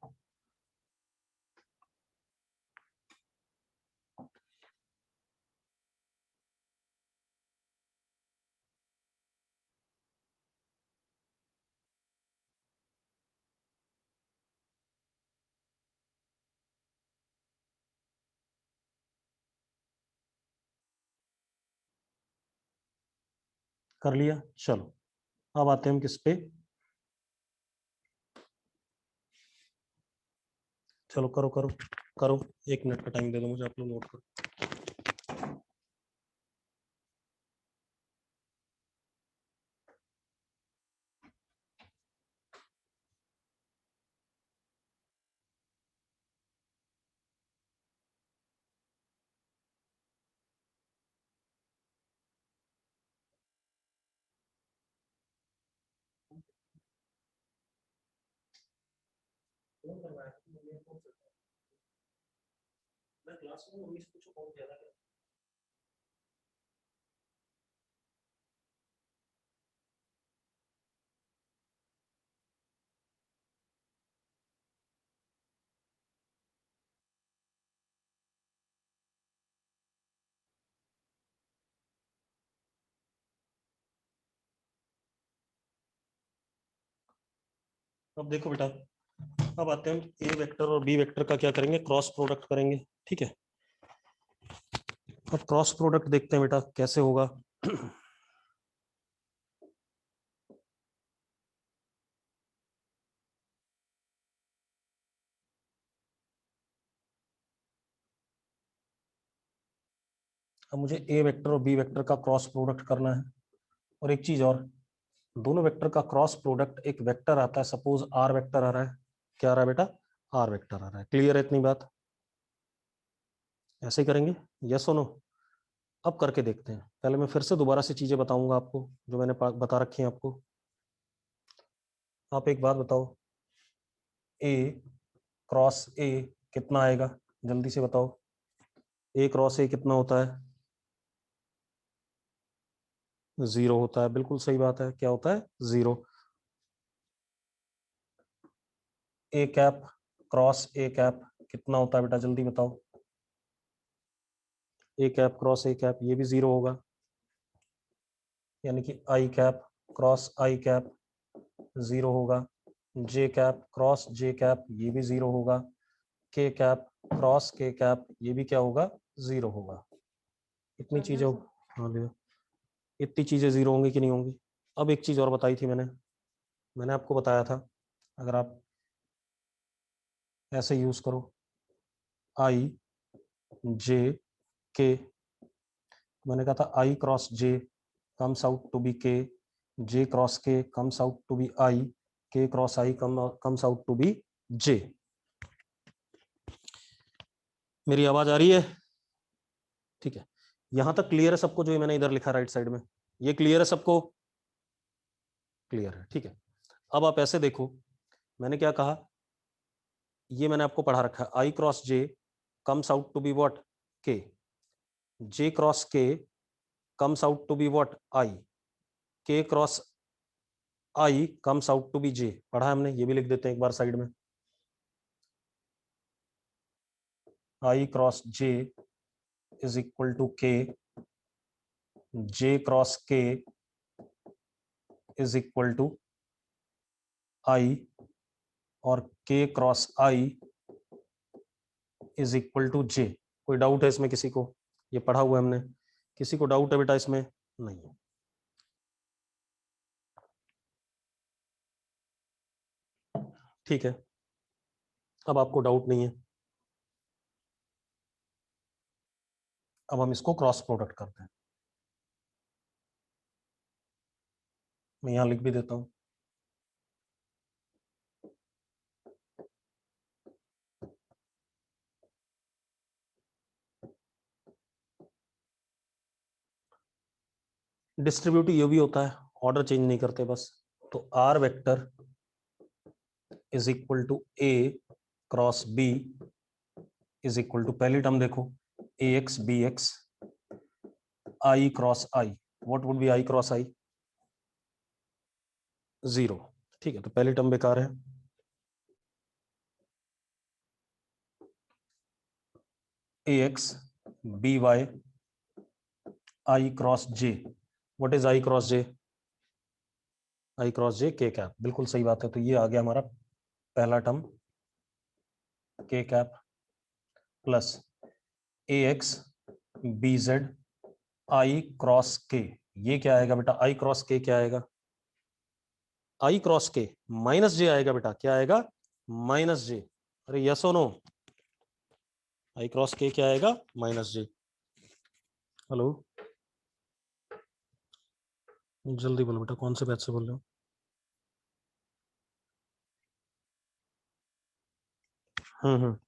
कर लिया? चलो अब आते हैं हम किस पे। चलो करो करो करो, 1 मिनट का टाइम दे दो मुझे, आप लोग नोट करो। मैं क्लास में उन्नीस पूछो कौन ज्यादा कर। अब देखो बेटा, अब आते हैं हम ए वेक्टर और बी वेक्टर का क्या करेंगे? क्रॉस प्रोडक्ट करेंगे। ठीक है। अब क्रॉस प्रोडक्ट देखते हैं बेटा कैसे होगा। अब मुझे ए वेक्टर और बी वेक्टर का क्रॉस प्रोडक्ट करना है। और एक चीज और, दोनों वेक्टर का क्रॉस प्रोडक्ट एक वेक्टर आता है, सपोज आर वेक्टर आ रहा है। क्या आ रहा है बेटा? आर वेक्टर आ रहा है। क्लियर है इतनी बात? ऐसे ही करेंगे, यस और नो? अब करके देखते हैं। पहले मैं फिर से दोबारा से चीजें बताऊंगा आपको जो मैंने बता रखी है आपको। आप एक बात बताओ, ए क्रॉस ए कितना आएगा? जल्दी से बताओ, ए क्रॉस ए कितना होता है? जीरो होता है। बिल्कुल सही बात है, क्या होता है? Zero. A cap cross A cap कितना होता है बेटा? जल्दी बताओ। A cap cross A cap ये भी जीरो होगा, यानी कि आई कैप क्रॉस आई कैप जीरो होगा। जे कैप क्रॉस जे कैप ये भी जीरो होगा। के कैप क्रॉस के कैप ये भी क्या होगा? जीरो होगा। इतनी चीजें, हाँ भैया, इतनी चीजें जीरो होंगी कि नहीं होंगी? अब एक चीज और बताई थी मैंने, मैंने आपको बताया था अगर आप ऐसे यूज करो, आई जे के, मैंने कहा था I cross J comes out to be K, J cross K comes out to be I, K cross I comes out to be J. मेरी आवाज आ रही है? ठीक है, यहां तक क्लियर है सबको? जो मैंने इधर लिखा राइट साइड में, ये क्लियर है सबको? क्लियर है, ठीक है। अब आप ऐसे देखो, मैंने क्या कहा, ये मैंने आपको पढ़ा रखा है, I cross J comes out to be what? K. J cross K comes out to be what? I. K cross I comes out to be J. पढ़ा है हमने, ये भी लिख देते हैं एक बार साइड में। I cross J is equal to K, J cross K is equal to I, और K cross I is equal to J. कोई डाउट है इसमें किसी को? ये पढ़ा हुआ है हमने, किसी को डाउट है बेटा इसमें? नहीं है। ठीक है, अब आपको डाउट नहीं है। अब हम इसको क्रॉस प्रोडक्ट करते हैं। मैं यहां लिख भी देता हूं, डिस्ट्रीब्यूटिव ये भी होता है, ऑर्डर चेंज नहीं करते बस। तो R vector is equal to A cross B is equal to, पहली टर्म देखो, A X B X I cross I. What would be I cross I? Zero. ठीक है, तो पहली टर्म बेकार है। A X B Y I cross J. What is I cross J? I cross J K cap. बिल्कुल सही बात है, तो ये आ गया हमारा पहला term, K cap plus A X B Z I cross K. ये क्या आएगा बेटा? आई क्रॉस के क्या आएगा? आई क्रॉस के माइनस जे आएगा बेटा। क्या आएगा? माइनस जे। अरे यस और नो? आई क्रॉस के क्या आएगा? माइनस जे। हेलो, जल्दी बोलो बेटा, कौन से बैच से बोल रहे हो?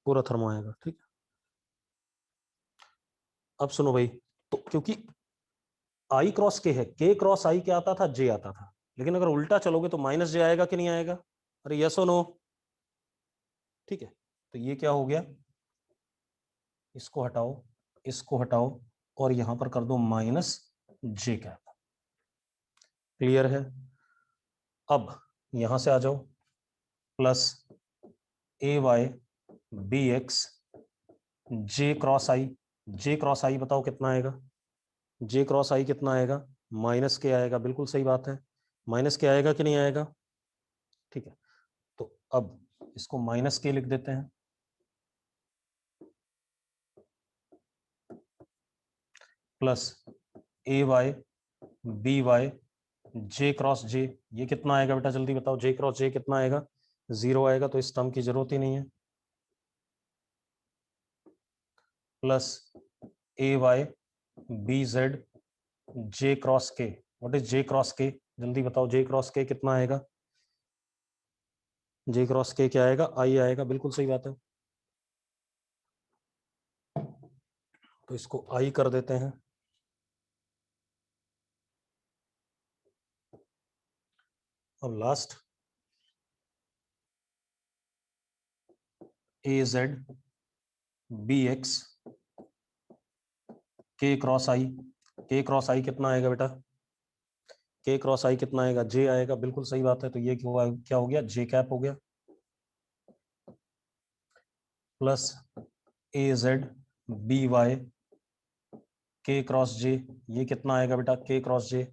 पूरा थर्मो आएगा, ठीक है। अब सुनो भाई, तो क्योंकि आई क्रॉस के है, के क्रॉस आई क्या आता था? जे आता था। लेकिन अगर उल्टा चलोगे तो माइनस जे आएगा कि नहीं आएगा? अरे यस और नो? ठीक है, तो ये क्या हो गया, इसको हटाओ, इसको हटाओ, और यहां पर कर दो माइनस जे कैप। क्लियर है? अब यहां से आ जाओ, plus A Y B X J cross I. J cross आई बताओ कितना आएगा? जे क्रॉस आई कितना आएगा? माइनस के आएगा। बिल्कुल सही बात है, माइनस के आएगा कि नहीं आएगा? ठीक है, तो अब इसको माइनस के लिख देते हैं। Plus A Y B Y J cross जे, ये कितना आएगा बेटा जल्दी बताओ, जे क्रॉस जे कितना आएगा, 0 आएगा, तो इस टर्म की जरूरत ही नहीं है। Plus A Y B Z J cross के, व्हाट इज जे क्रॉस के, जल्दी बताओ जे क्रॉस के कितना आएगा, जे क्रॉस के क्या आएगा, आई आएगा, बिल्कुल सही बात है। तो इसको आई कर देते हैं। अब लास्ट ए जेड बी एक्स के क्रॉस आई, के क्रॉस आई कितना आएगा बेटा, के क्रॉस आई कितना आएगा, जे आएगा, बिल्कुल सही बात है। तो ये क्या हो गया, जे कैप हो गया। Plus A Z B Y के क्रॉस जे, ये कितना आएगा बेटा, के क्रॉस जे,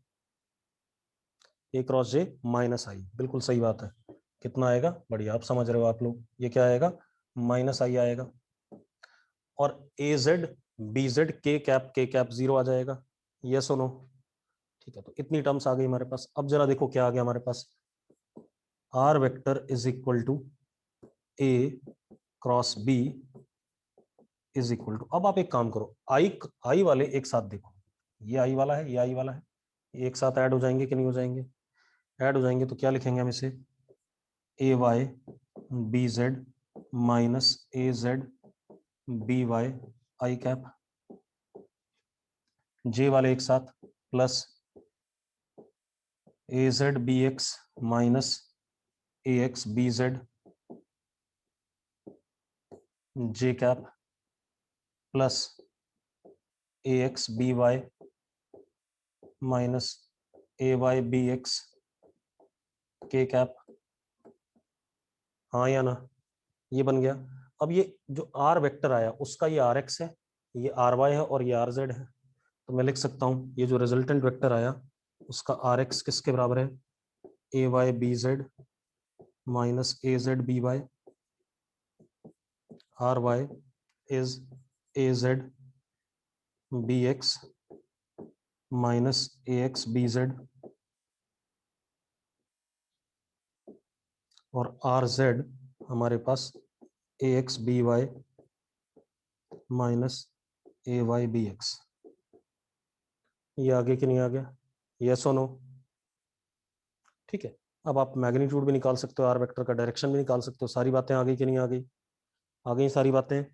के क्रॉस जे माइनस आई, बिल्कुल सही बात है। कितना आएगा, बढ़िया, आप समझ रहे हो आप लोग, ये क्या आएगा, माइनस आई आएगा। और ए Z B Z K cap 0 आ जाएगा, यस और नो। ठीक है, तो इतनी टर्म्स आ गई हमारे पास। अब जरा देखो क्या आ गया हमारे पास, R vector is equal to A cross B is equal to, अब आप एक काम करो, आई आई वाले एक साथ देखो, ये आई वाला है, ये आई वाला है, ये एक साथ ऐड हो जाएंगे कि नहीं हो जाएंगे, ऐड हो जाएंगे। तो क्या लिखेंगे हम इसे, ए Y B Z minus A Z B Y I cap, जे वाले एक साथ, plus A Z B X minus A X B Z J cap, plus A X B Y minus A Y B x के cap, हाँ या ना, ये बन गया। अब ये जो आर वेक्टर आया उसका ये आर एक्स है, ये आर वाई है और ये आर जेड है। तो मैं लिख सकता हूँ ये जो रिजल्टेंट वेक्टर आया उसका आर एक्स किसके बराबर है, A Y B Z minus A Z B Y, R Y is A Z B X minus A X B Z, और आर जेड हमारे पास A X B Y minus A Y B X. ये आगे कि नहीं आ गया, yes और no. ठीक है, अब आप मैग्नीट्यूड भी निकाल सकते हो, आर वेक्टर का डायरेक्शन भी निकाल सकते हो, सारी बातें आ गई कि नहीं आ गई, आ गई सारी बातें,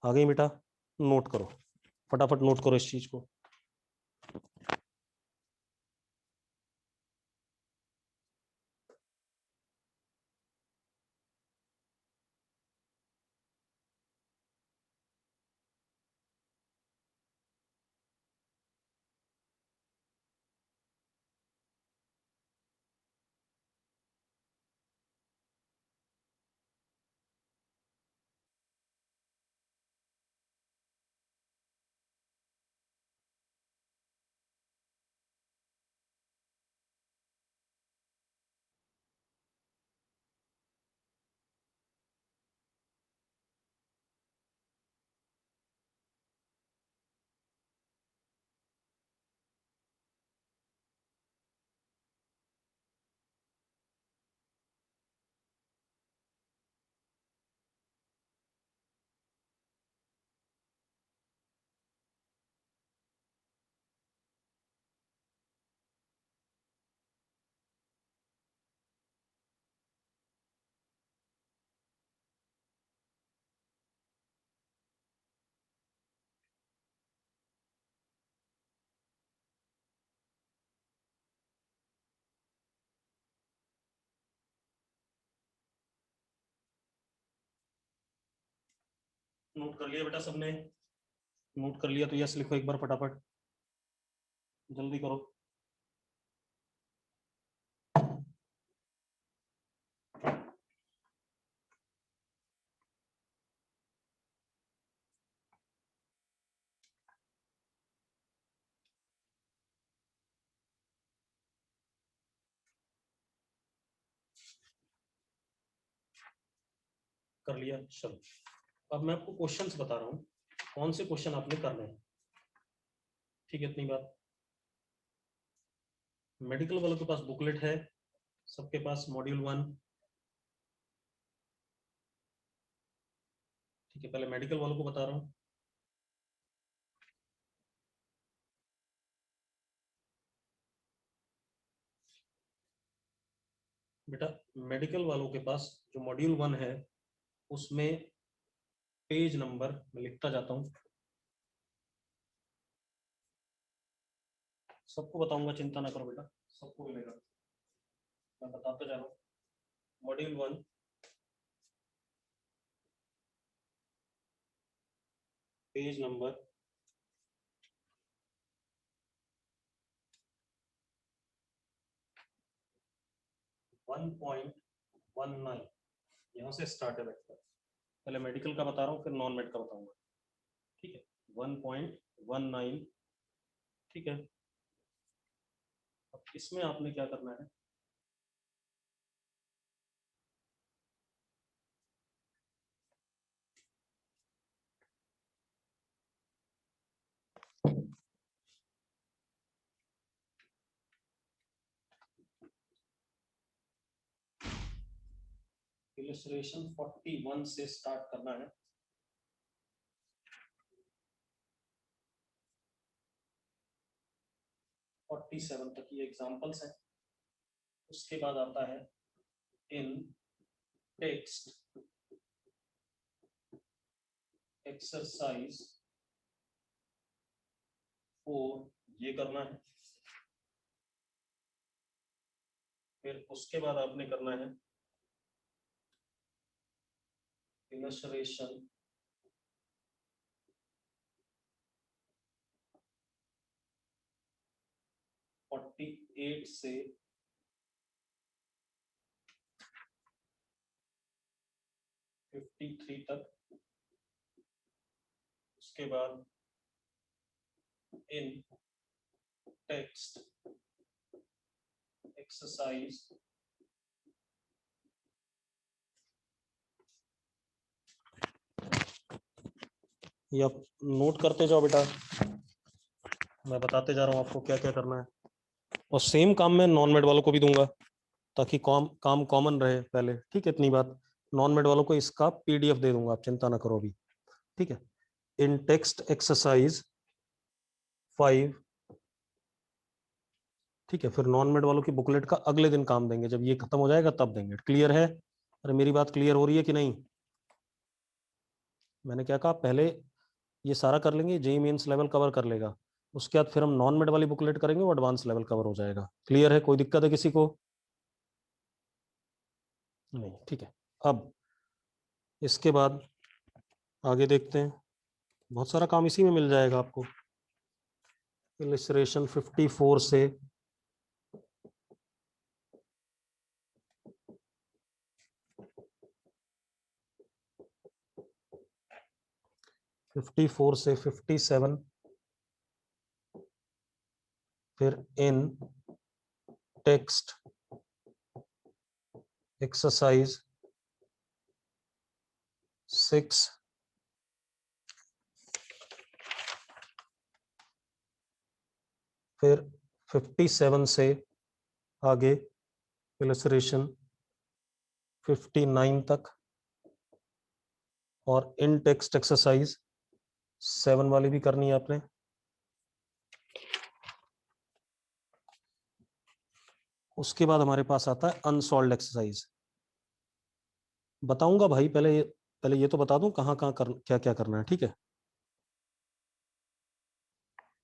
आ गई बेटा, नोट करो, फटाफट नोट करो इस चीज को। नोट कर लिया बेटा सबने, नोट कर लिया तो यस लिखो एक बार फटाफट, जल्दी करो। कर लिया, चलो अब मैं आपको क्वेश्चंस बता रहा हूँ, कौन से क्वेश्चन आपने करने हैं, ठीक है, इतनी बात। मेडिकल वालों के पास बुकलेट है, सबके पास मॉड्यूल 1, ठीक है। पहले मेडिकल वालों को बता रहा हूँ। बेटा मेडिकल वालों के पास जो मॉड्यूल 1 है उसमें पेज नंबर मैं लिखता जाता हूँ, सबको बताऊंगा, चिंता ना करो बेटा, सबको मिलेगा, मैं बताता जा रहा हूँ। मॉड्यूल 1 पेज नंबर 1.19 यहाँ से स्टार्ट है बेटा। पहले मेडिकल का बता रहा हूँ, फिर नॉन मेड का बताऊंगा, ठीक है। 1.19, ठीक है। अब इसमें आपने क्या करना है, इलस्ट्रेशन 41 से स्टार्ट करना है। और 47 तक ये एग्जांपल्स हैं। उसके बाद आता है इन टेक्स्ट एक्सरसाइज 4, ये करना है। फिर उसके बाद आपने करना है इलस्ट्रेशन 48 से 53 तक। उसके बाद इन टेक्स्ट एक्सरसाइज ये आप नोट करते जाओ बेटा, मैं बताते जा रहा हूँ आपको क्या क्या करना है। और सेम काम मैं नॉन मेड वालों को भी दूंगा ताकि काम कॉमन रहे पहले, ठीक है, इतनी बात। नॉन मेड वालों को इसका पीडीएफ दे दूंगा, आप चिंता ना करो अभी, ठीक है। इन टेक्स्ट एक्सरसाइज 5, ठीक है। फिर नॉन मेड वालों की बुकलेट का अगले दिन काम देंगे, जब ये खत्म हो जाएगा तब देंगे। क्लियर है? अरे मेरी बात क्लियर हो रही है कि नहीं? मैंने क्या कहा, पहले ये सारा कर लेंगे, जेई मेंस लेवल कवर कर लेगा, उसके बाद फिर हम नॉन मेड वाली बुकलेट करेंगे, वो एडवांस लेवल कवर हो जाएगा। क्लियर है? कोई दिक्कत है किसी को? नहीं, ठीक है। अब इसके बाद आगे देखते हैं, बहुत सारा काम इसी में मिल जाएगा आपको। इलस्ट्रेशन 54 से 57, फिर इन टेक्स्ट एक्सरसाइज 6, फिर 57 से आगे इलस्ट्रेशन 59 तक, और इन टेक्स्ट एक्सरसाइज 7 वाली भी करनी है आपने। उसके बाद हमारे पास आता है अनसॉल्व्ड एक्सरसाइज। बताऊंगा भाई, पहले ये तो बता दूं कहाँ कहाँ क्या क्या करना है, ठीक है।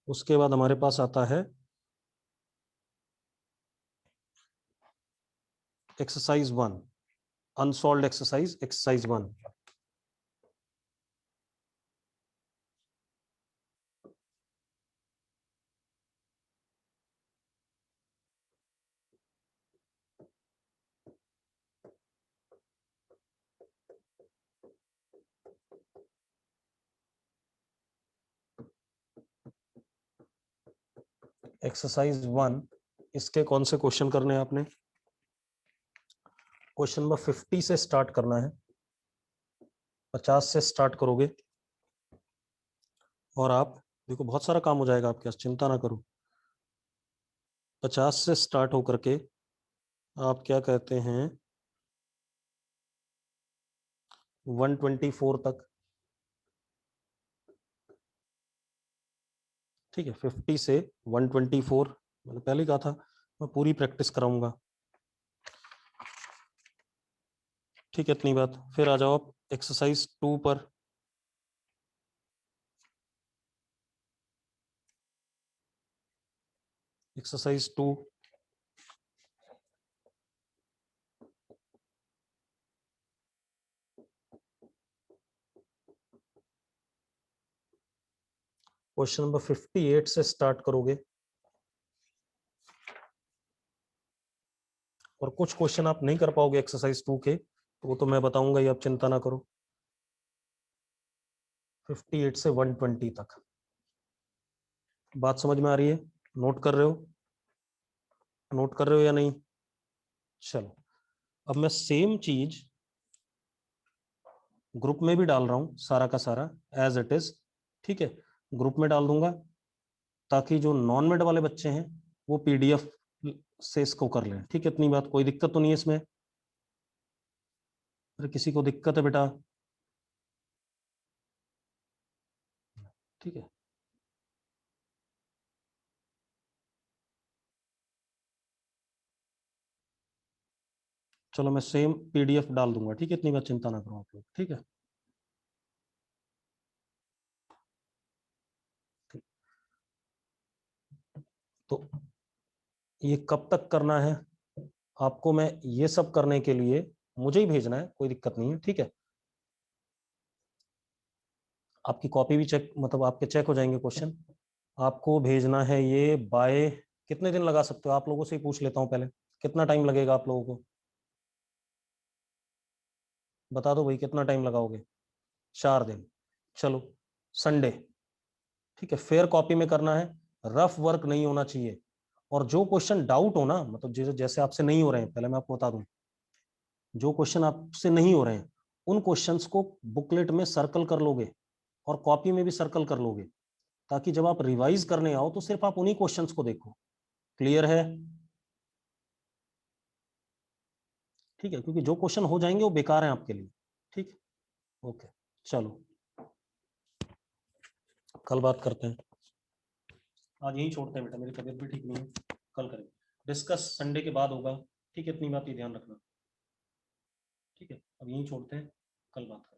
उसके बाद हमारे पास आता है एक्सरसाइज 1, अनसॉल्व्ड एक्सरसाइज 1। एक्सरसाइज 1, इसके कौन से क्वेश्चन करने हैं आपने? क्वेश्चन नंबर 50 से स्टार्ट करना है, 50 से स्टार्ट करोगे। और आप देखो बहुत सारा काम हो जाएगा आपके पास, चिंता ना करो। 50 से स्टार्ट होकर के आप क्या कहते हैं 124 तक, ठीक है। 50 से 124 मैंने पहले ही कहा था मैं पूरी प्रैक्टिस कराऊंगा, ठीक है। इतनी बात। फिर आ जाओ आप एक्सरसाइज 2 पर। एक्सरसाइज 2, क्वेश्चन नंबर 58 से स्टार्ट करोगे और कुछ क्वेश्चन आप नहीं कर पाओगे एक्सरसाइज 2 के, तो वो तो मैं बताऊंगा ही, आप चिंता ना करो। 58 से 120 तक। बात समझ में आ रही है? नोट कर रहे हो? नोट कर रहे हो या नहीं? चलो, अब मैं सेम चीज ग्रुप में भी डाल रहा हूं, सारा का सारा एज इट इज, ठीक है। ग्रुप में डाल दूंगा ताकि जो नॉन मेड वाले बच्चे हैं वो पीडीएफ से इसको कर लें, ठीक है। इतनी बात, कोई दिक्कत तो नहीं है इसमें? अगर किसी को दिक्कत है बेटा, ठीक है। चलो मैं सेम पीडीएफ डाल दूंगा, ठीक है। इतनी बात चिंता ना करो आप लोग, ठीक है। ठीक। तो ये कब तक करना है आपको? मैं ये सब करने के लिए मुझे ही भेजना है, कोई दिक्कत नहीं है, ठीक है। आपकी कॉपी भी चेक, मतलब आपके चेक हो जाएंगे क्वेश्चन। आपको भेजना है ये बाय, कितने दिन लगा सकते हो? आप लोगों से ही पूछ लेता हूँ पहले, कितना टाइम लगेगा आप लोगों को? बता दो भाई, कितना टाइम लगाओगे? 4 दिन। चलो, संडे, ठीक है। फेयर कॉपी में करना है, रफ वर्क नहीं होना चाहिए। और जो क्वेश्चन डाउट हो ना, मतलब जैसे जैसे आपसे नहीं हो रहे हैं, पहले मैं आपको बता दूं, जो क्वेश्चन आपसे नहीं हो रहे हैं उन क्वेश्चंस को बुकलेट में सर्कल कर लोगे और कॉपी में भी सर्कल कर लोगे, ताकि जब आप रिवाइज करने आओ तो सिर्फ आप उन्हीं क्वेश्चंस को देखो। क्लियर है? ठीक है, क्योंकि जो क्वेश्चन हो जाएंगे वो बेकार हैं आपके लिए, ठीक है। ओके, चलो कल बात करते हैं। आज यही छोड़ते हैं बेटा, मेरी तबीयत भी ठीक नहीं है, कल करेंगे डिस्कस, संडे के बाद होगा, ठीक है। इतनी बात ही ध्यान रखना, ठीक है। अब यही छोड़ते हैं, कल बात करते हैं।